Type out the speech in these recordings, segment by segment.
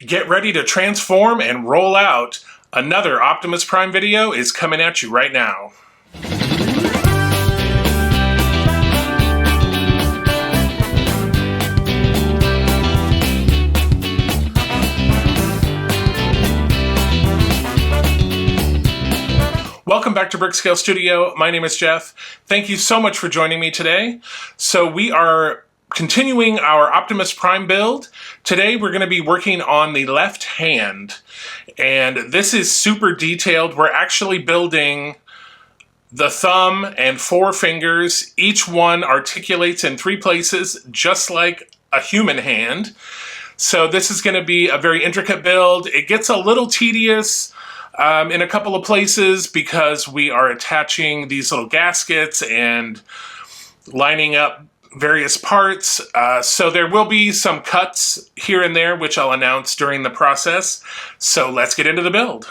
Get ready to transform and roll out. Another Optimus Prime video is coming at you right now. Welcome back to Brickscale Studio. My name is Jeff. Thank you so much for joining me today. So we are continuing our Optimus Prime build. Today we're going to be working on the left hand, and this is super detailed. We're actually building the thumb and 4 fingers. Each one articulates in 3 places, just like a human hand. So this is going to be a very intricate build. It gets a little tedious in a couple of places because we are attaching these little gaskets and lining up various parts. So there will be some cuts here and there, which I'll announce during the process. So let's get into the build.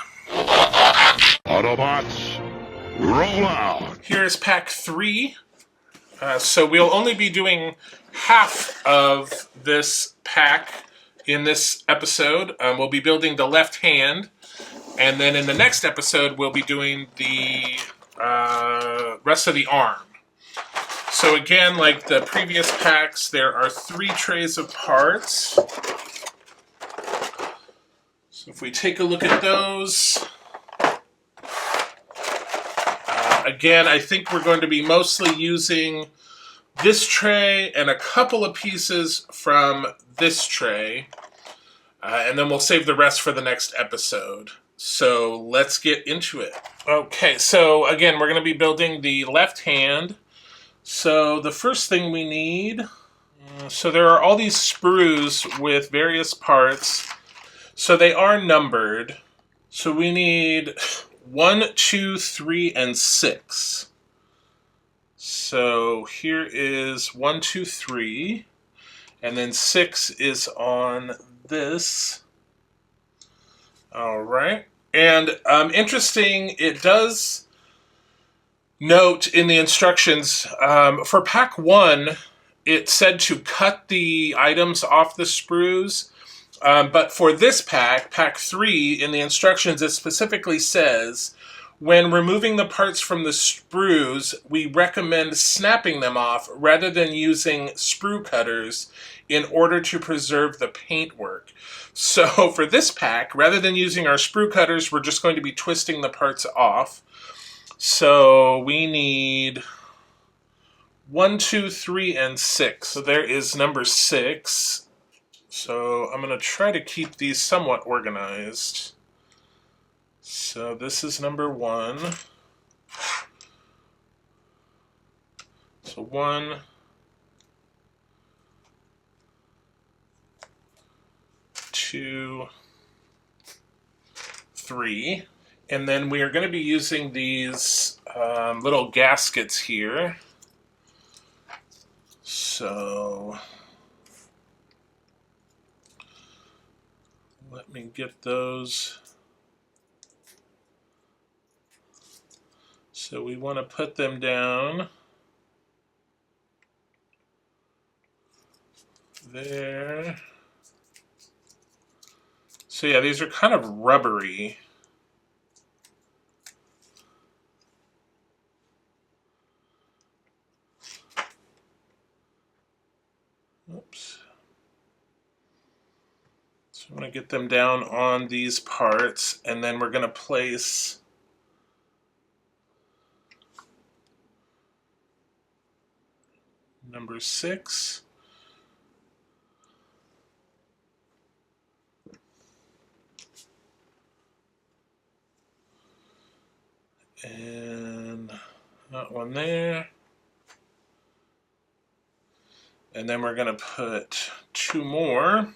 Autobots, roll out! Here's pack 3. So we'll only be doing half of this pack in this episode. We'll be building the left hand, and then in the next episode we'll be doing the rest of the arm. So again, like the previous packs, there are 3 trays of parts. So if we take a look at those, again, I think we're going to be mostly using this tray and a couple of pieces from this tray, and then we'll save the rest for the next episode. So let's get into it. Okay, so again, we're going to be building the left hand. So the first thing we need, so there are all these sprues with various parts. So they are numbered. So we need 1, 2, 3, and 6. So here is 1, 2, 3, and then 6 is on this. All right, and interesting, it does note in the instructions, for pack 1, it said to cut the items off the sprues, but for this pack, pack 3, in the instructions, it specifically says, when removing the parts from the sprues, we recommend snapping them off rather than using sprue cutters in order to preserve the paintwork. So for this pack, rather than using our sprue cutters, we're just going to be twisting the parts off. So we need 1, 2, 3, and 6. So there is number 6. So I'm going to try to keep these somewhat organized. So this is number 1. So 1, 2, 3. And then we are going to be using these little gaskets here. So let me get those. So we want to put them down there. So yeah, these are kind of rubbery. Oops. So I'm going to get them down on these parts, and then we're going to place number 6. And that one there. And then we're going to put 2 more.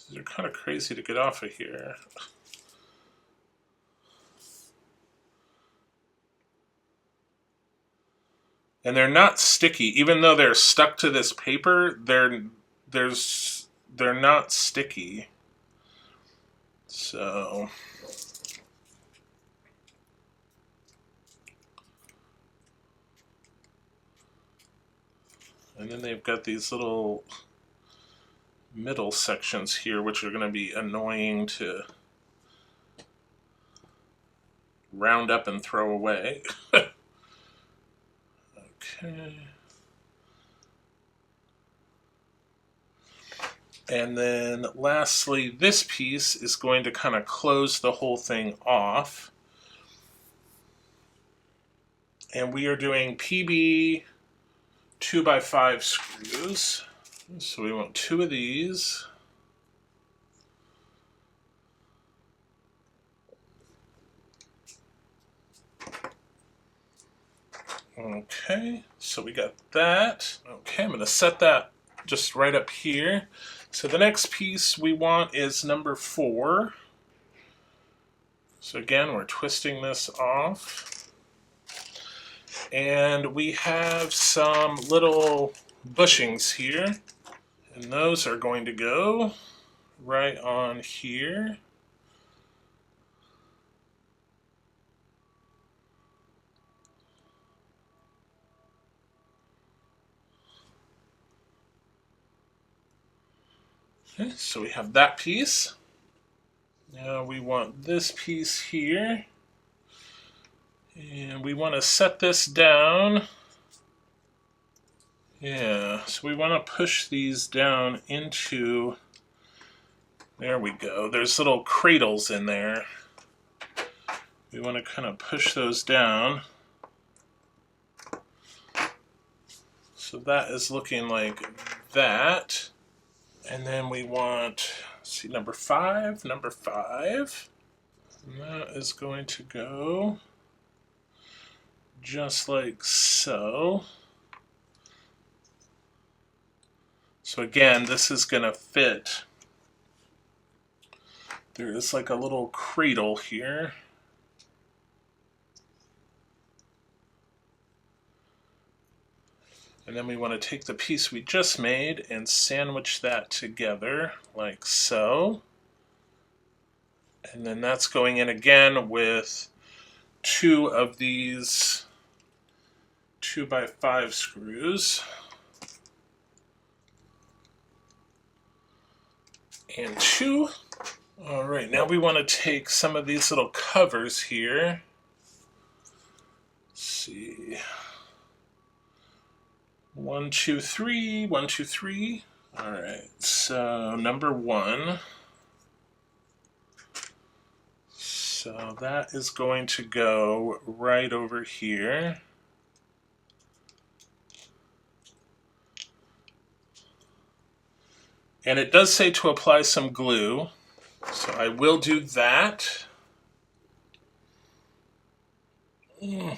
These are kind of crazy to get off of here. And they're not sticky, even though they're stuck to this paper. They're not sticky. So And then they've got these little middle sections here, which are going to be annoying to round up and throw away. Okay. And then lastly, this piece is going to kind of close the whole thing off. And we are doing PB 2x5 screws. So we want 2 of these. Okay, so we got that. Okay, I'm going to set that just right up here. So the next piece we want is number 4. So again, we're twisting this off. And we have some little bushings here. And those are going to go right on here. Okay, so we have that piece. Now we want this piece here. And we want to set this down. Yeah, so we want to push these down into, there we go. There's little cradles in there. We want to kind of push those down. So that is looking like that. And then we want, see, number 5. And that is going to go just like so. So again, this is going to fit. There is like a little cradle here. And then we want to take the piece we just made and sandwich that together like so. And then that's going in again with 2 of these 2x5 screws. And 2. All right, now we want to take some of these little covers here. Let's see. 1, 2, 3, 1, 2, 3. All right, so number 1. So that is going to go right over here. And it does say to apply some glue, so I will do that. All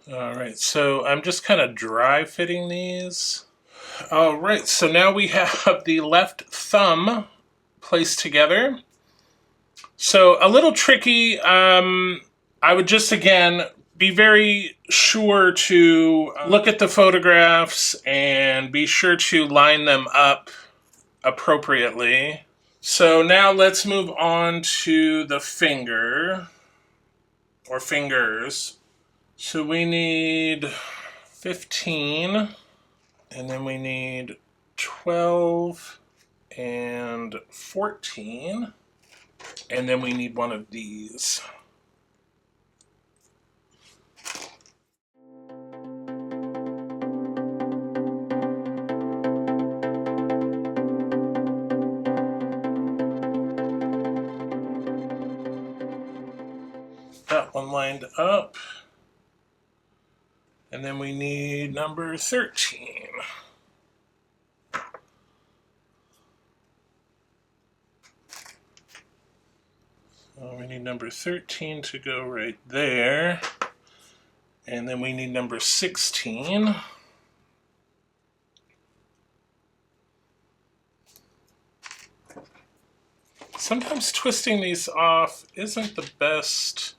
right, so I'm just kind of dry fitting these. All right, so now we have the left thumb placed together. So a little tricky. I would just, again, be very sure to look at the photographs and be sure to line them up appropriately. So now let's move on to the finger, or fingers. So we need 15, and then we need 12 and 14, and then we need one of these. That one lined up. And then we need number 13. So we need number 13 to go right there. And then we need number 16. Sometimes twisting these off isn't the best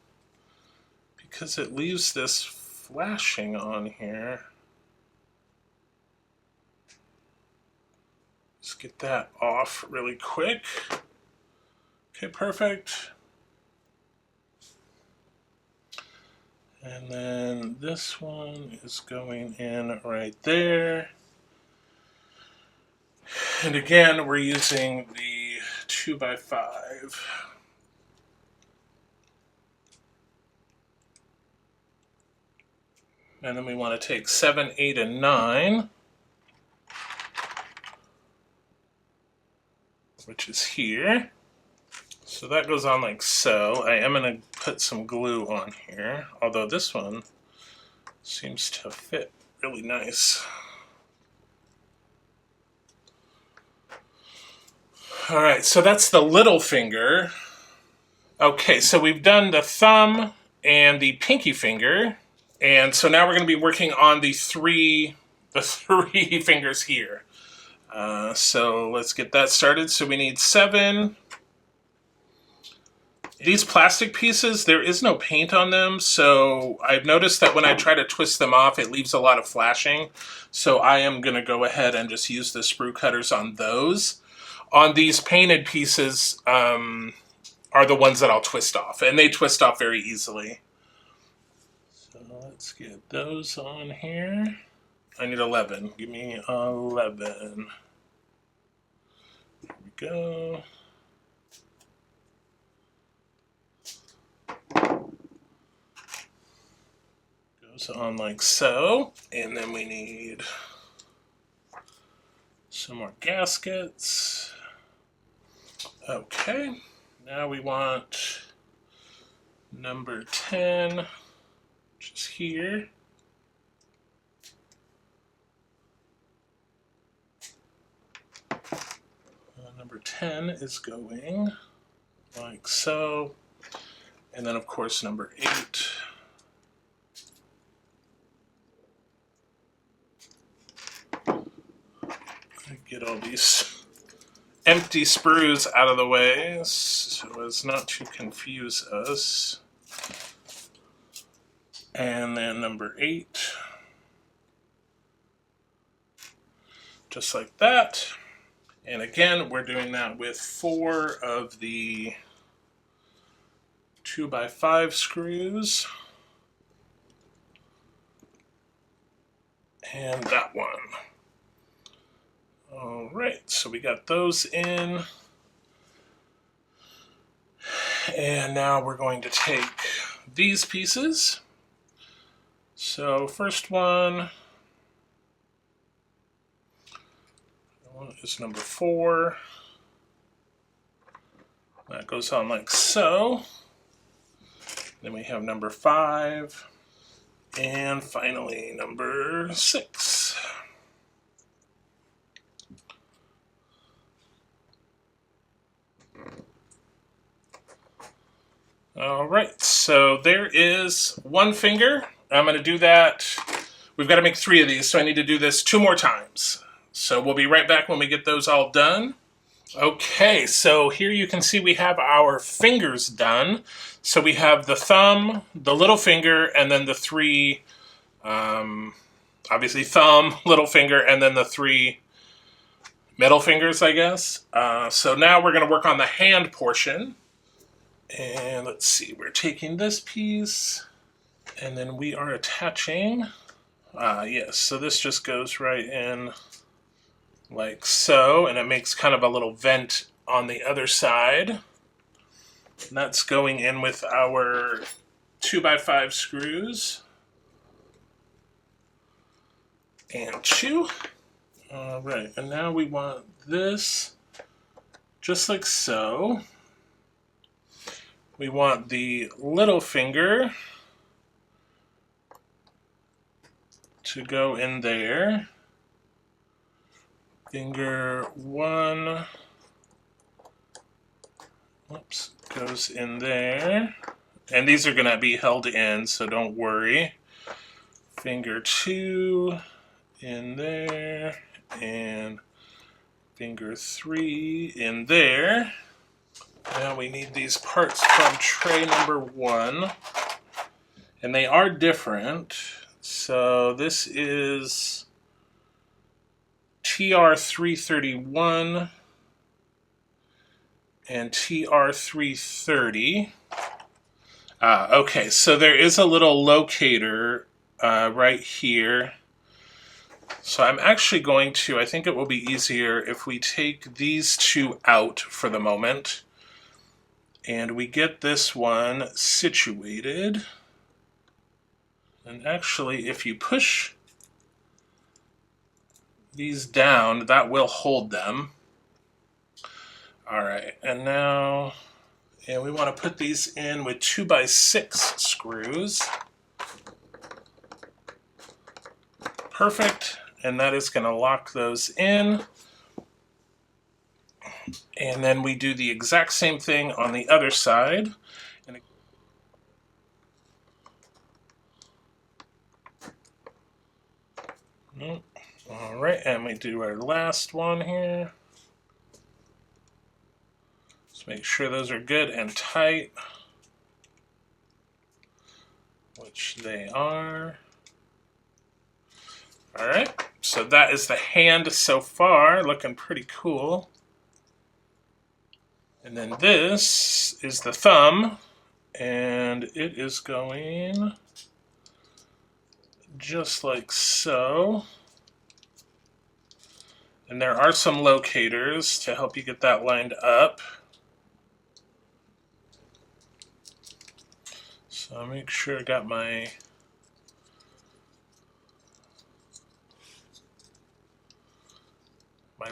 because it leaves this flashing on here. Let's get that off really quick. Okay, perfect. And then this one is going in right there. And again, we're using the 2x5. And then we want to take 7, 8, and 9, which is here. So that goes on like so. I am going to put some glue on here, although this one seems to fit really nice. All right, so that's the little finger. Okay, so we've done the thumb and the pinky finger. And so now we're going to be working on the three fingers here. So let's get that started. So we need 7. These plastic pieces, there is no paint on them, so I've noticed that when I try to twist them off, it leaves a lot of flashing. So I am going to go ahead and just use the sprue cutters on those. On these painted pieces are the ones that I'll twist off, and they twist off very easily. So let's get those on here. I need 11. Give me 11. There we go. Goes on like so. And then we need some more gaskets. Okay. Now we want number 10, which is here. Number 10 is going like so. And then, of course, number 8. Get all these empty sprues out of the way so as not to confuse us. And then number 8. Just like that. And again, we're doing that with 4 of the 2x5 screws. And that one. All right, so we got those in. And now we're going to take these pieces. So first one is number 4. That goes on like so. Then we have number 5. And finally number 6. All right, so there is one finger. I'm going to do that. We've got to make 3 of these, so I need to do this 2 more times. So we'll be right back when we get those all done. Okay, so here you can see we have our fingers done. So we have the thumb, the little finger, and then the 3, obviously thumb, little finger, and then the 3 middle fingers, I guess. So now we're going to work on the hand portion. And let's see, we're taking this piece, and then we are attaching, yes, so this just goes right in like so, and it makes kind of a little vent on the other side. And that's going in with our 2x5 screws. And 2. All right, and now we want this just like so. We want the little finger to go in there. Finger 1, oops, goes in there. And these are going to be held in, so don't worry. Finger 2 in there, and finger 3 in there. Now we need these parts from tray number 1, and they are different. So this is TR331, and TR330. Okay, so there is a little locator right here. So I'm actually going to, I think it will be easier if we take these two out for the moment. And we get this one situated. And actually, if you push these down, that will hold them. All right, and now, and we want to put these in with 2x6 screws. Perfect, and that is going to lock those in. And then we do the exact same thing on the other side. All right, and we do our last one here. Let's make sure those are good and tight, which they are. All right, so that is the hand so far, looking pretty cool. And then this is the thumb, and it is going just like so. And there are some locators to help you get that lined up. So I'll make sure I got my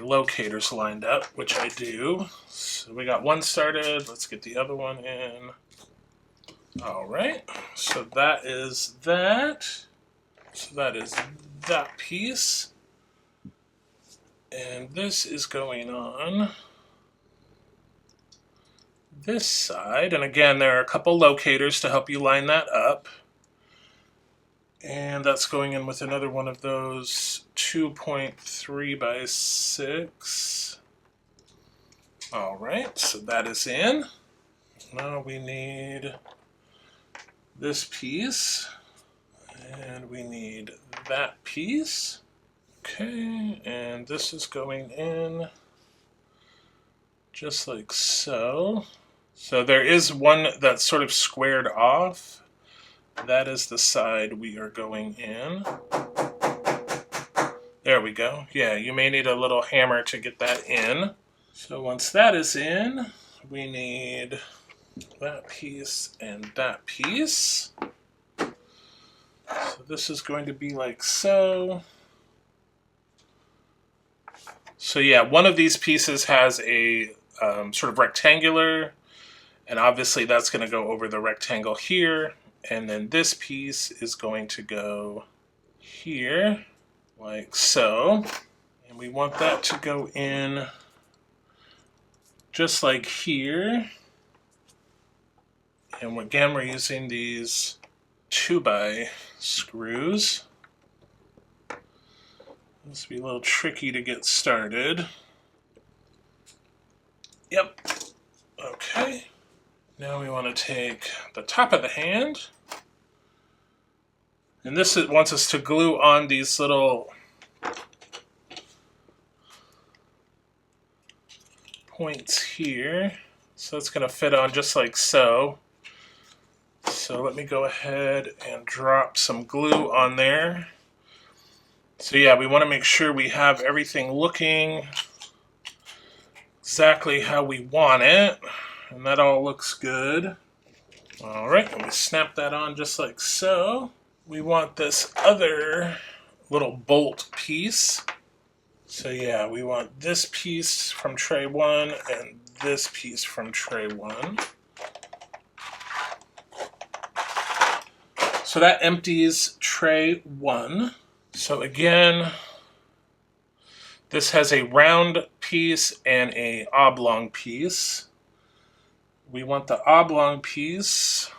locators lined up, which I do. So we got one started. Let's get the other one in. All right. So that is that. So that is that piece. And this is going on this side. And again, there are a couple locators to help you line that up. And that's going in with another one of those 2.3x6. All right, so that is in. Now we need this piece, and we need that piece. Okay, and this is going in just like so. So there is one that's sort of squared off. That is the side we are going in. There we go. Yeah, you may need a little hammer to get that in. So once that is in, we need that piece and that piece. So this is going to be like so. So yeah, one of these pieces has a sort of rectangular, and obviously that's going to go over the rectangle here. And then this piece is going to go here, like so. And we want that to go in just like here. And again, we're using these 2x screws. This will be a little tricky to get started. Yep. Okay. Now we want to take the top of the hand. And this wants us to glue on these little points here. So it's going to fit on just like so. So let me go ahead and drop some glue on there. So yeah, we want to make sure we have everything looking exactly how we want it. And that all looks good. All right, and we snap that on just like so. We want this other little bolt piece. So yeah, we want this piece from tray 1 and this piece from tray 1. So that empties tray 1. So again, this has a round piece and an oblong piece. We want the oblong piece,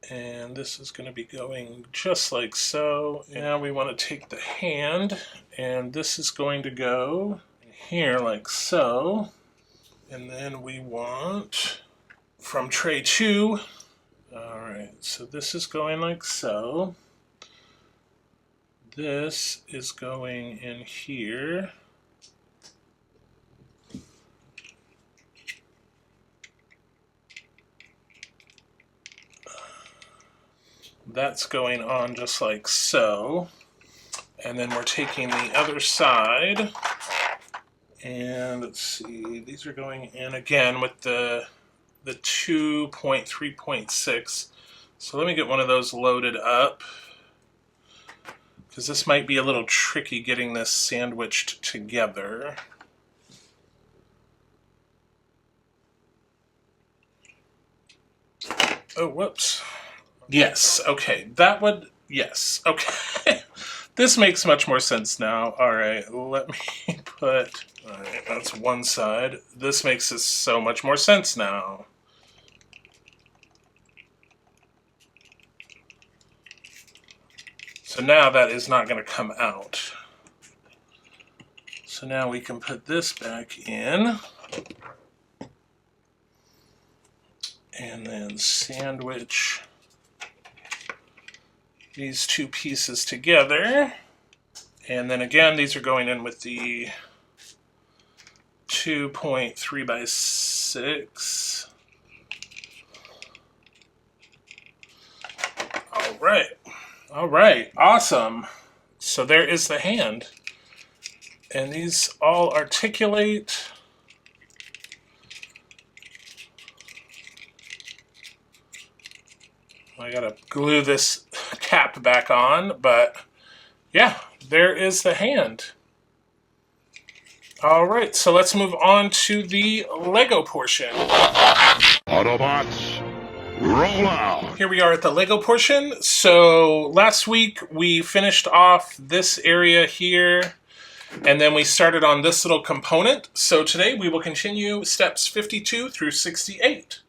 and this is going to be going just like so. Now we want to take the hand, and this is going to go here like so. And then we want from tray 2, all right, so this is going like so. This is going in here. that's going on just like so. And then we're taking the other side, and let's see, these are going in again with the 2.3.6. So let me get one of those loaded up, because this might be a little tricky getting this sandwiched together. Oh, whoops. Yes, okay, that would, yes, okay. This makes much more sense now. All right, let me put, all right, that's one side. This makes this so much more sense now. So now that is not going to come out. So now we can put this back in. And then sandwich these two pieces together. And then again, these are going in with the 2.3x6. All right. All right. Awesome. So there is the hand. And these all articulate. I gotta glue this cap back on, but yeah, there is the hand. All right, so let's move on to the Lego portion. Autobots, roll out! Here we are at the Lego portion. So last week we finished off this area here, and then we started on this little component. So today we will continue steps 52 through 68.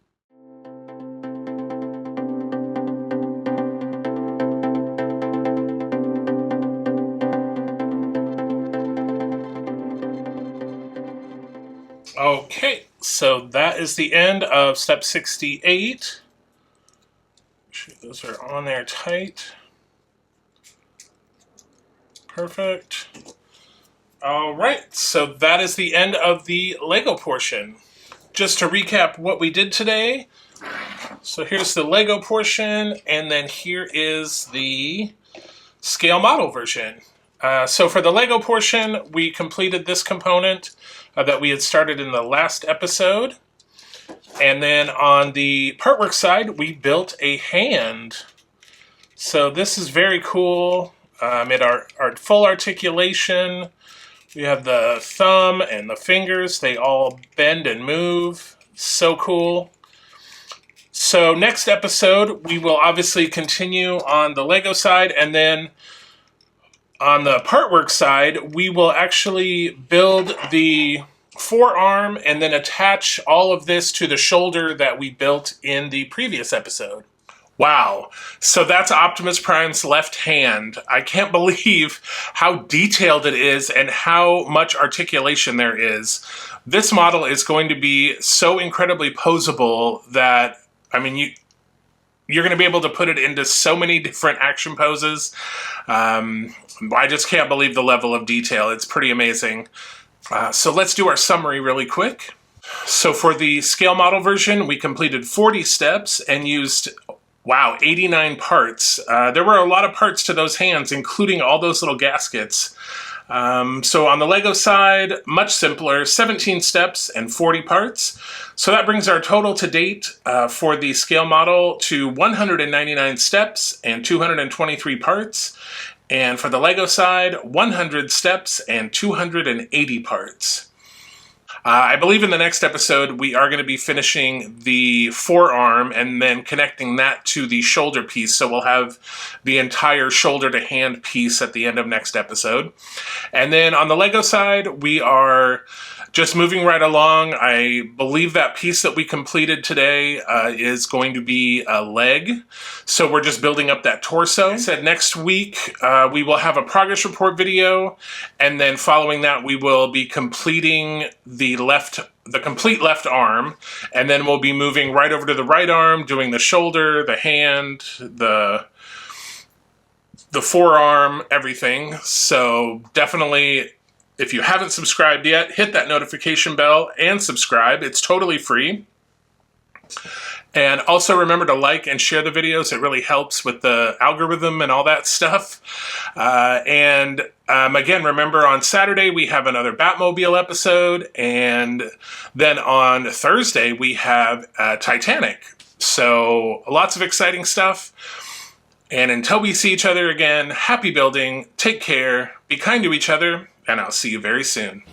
Okay, so that is the end of step 68. Make sure those are on there tight. Perfect. All right, so that is the end of the Lego portion. Just to recap what we did today. So here's the Lego portion, and then here is the scale model version. So for the Lego portion, we completed this component that we had started in the last episode. And then on the partwork side, we built a hand. So this is very cool. Our full articulation. We have the thumb and the fingers. They all bend and move. So cool. So next episode, we will obviously continue on the Lego side, and then on the partwork side, we will actually build the forearm and then attach all of this to the shoulder that we built in the previous episode. Wow, so that's Optimus Prime's left hand. I can't believe how detailed it is and how much articulation there is. This model is going to be so incredibly posable that, I mean, you're going to be able to put it into so many different action poses. I just can't believe the level of detail. It's pretty amazing. So let's do our summary really quick. So for the scale model version, we completed 40 steps and used, wow, 89 parts. There were a lot of parts to those hands, including all those little gaskets. So on the Lego side, much simpler, 17 steps and 40 parts. So that brings our total to date for the scale model to 199 steps and 223 parts. And for the Lego side, 100 steps and 280 parts. I believe in the next episode, we are going to be finishing the forearm and then connecting that to the shoulder piece. So we'll have the entire shoulder to hand piece at the end of next episode. And then on the Lego side, we are just moving right along. I believe that piece that we completed today is going to be a leg. So we're just building up that torso. I said next week we will have a progress report video, and then following that we will be completing the complete left arm, and then we'll be moving right over to the right arm, doing the shoulder, the hand, the forearm, everything. So definitely, if you haven't subscribed yet, hit that notification bell and subscribe. It's totally free. And also remember to like and share the videos. It really helps with the algorithm and all that stuff. Again, remember on Saturday we have another Batmobile episode. And then on Thursday we have Titanic. So lots of exciting stuff. And until we see each other again, happy building, take care, be kind to each other, and I'll see you very soon.